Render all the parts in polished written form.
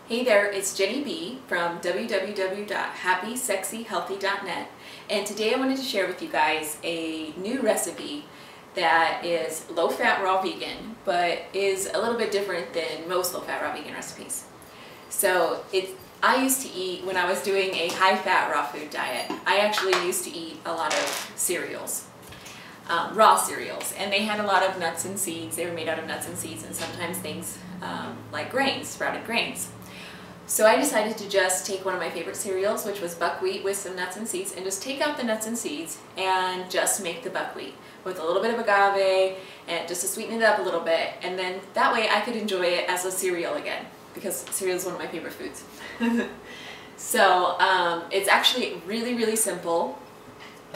Hey there, it's Jenny B from www.happysexyhealthy.net, and today I wanted to share with you guys a new recipe that is low-fat raw vegan, but is a little bit different than most low-fat raw vegan recipes. So I used to eat, when I was doing a high-fat raw food diet, I actually used to eat a lot of cereals. Raw cereals, and they had a lot of nuts and seeds. They were made out of nuts and seeds, and sometimes things like grains, sprouted grains. So I decided to just take one of my favorite cereals, which was buckwheat with some nuts and seeds, and just take out the nuts and seeds and just make the buckwheat with a little bit of agave and just to sweeten it up a little bit, and then that way I could enjoy it as a cereal again, because cereal is one of my favorite foods. So it's actually really simple.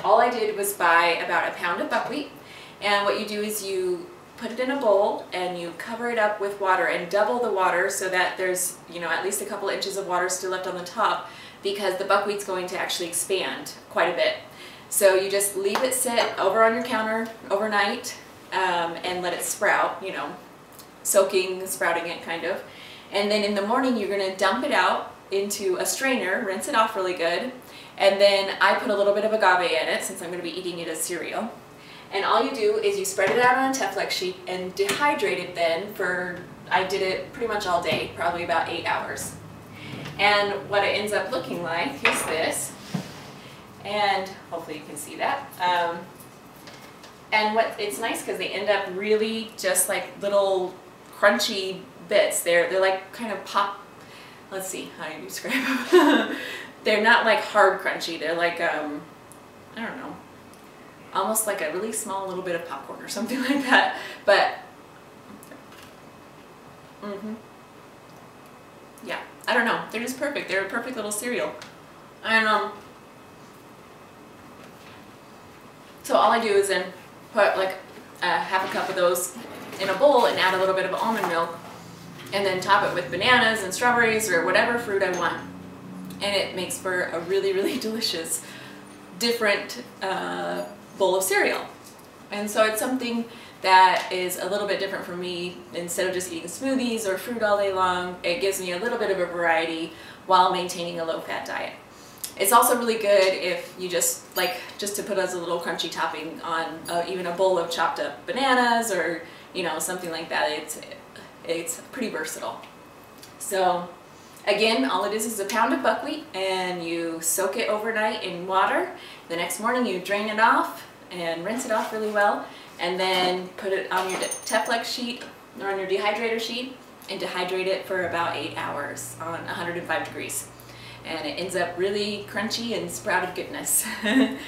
All I did was buy about a pound of buckwheat, and what you do is you put it in a bowl and you cover it up with water and double the water so that there's, at least a couple inches of water still left on the top, because the buckwheat's going to actually expand quite a bit. So you just leave it sit over on your counter overnight and let it sprout, soaking, sprouting it kind of. And then in the morning you're going to dump it out into a strainer, rinse it off really good, and then I put a little bit of agave in it since I'm going to be eating it as cereal. And all you do is you spread it out on a Teflon sheet and dehydrate it then for, I did it pretty much all day, probably about 8 hours. And what it ends up looking like is this, and hopefully you can see that. And it's nice because they end up really just like little crunchy bits. They're like kind of pop, let's see, how do you describe them? They're not like hard crunchy, they're like, I don't know, almost like a really small little bit of popcorn or something like that. But, yeah, I don't know, they're just perfect. They're a perfect little cereal. And, so all I do is then put like half a cup of those in a bowl and add a little bit of almond milk, and then top it with bananas and strawberries or whatever fruit I want. And it makes for a really delicious, different bowl of cereal. And so it's something that is a little bit different for me. Instead of just eating smoothies or fruit all day long, it gives me a little bit of a variety while maintaining a low-fat diet. It's also really good if you just to put as a little crunchy topping on even a bowl of chopped up bananas or something like that. It's pretty versatile. So again, all it is a pound of buckwheat, and you soak it overnight in water. The next morning you drain it off and rinse it off really well, and then put it on your Teflon sheet or on your dehydrator sheet and dehydrate it for about 8 hours on 105 degrees. And it ends up really crunchy and sprouted goodness. I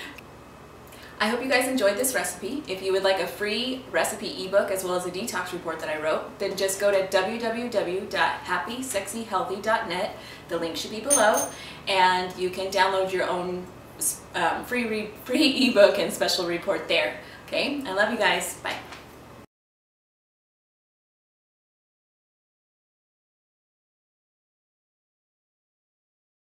hope you guys enjoyed this recipe. If you would like a free recipe ebook as well as a detox report that I wrote, then just go to www.happysexyhealthy.net. The link should be below, and you can download your own free ebook and special report there. Okay, I love you guys. Bye.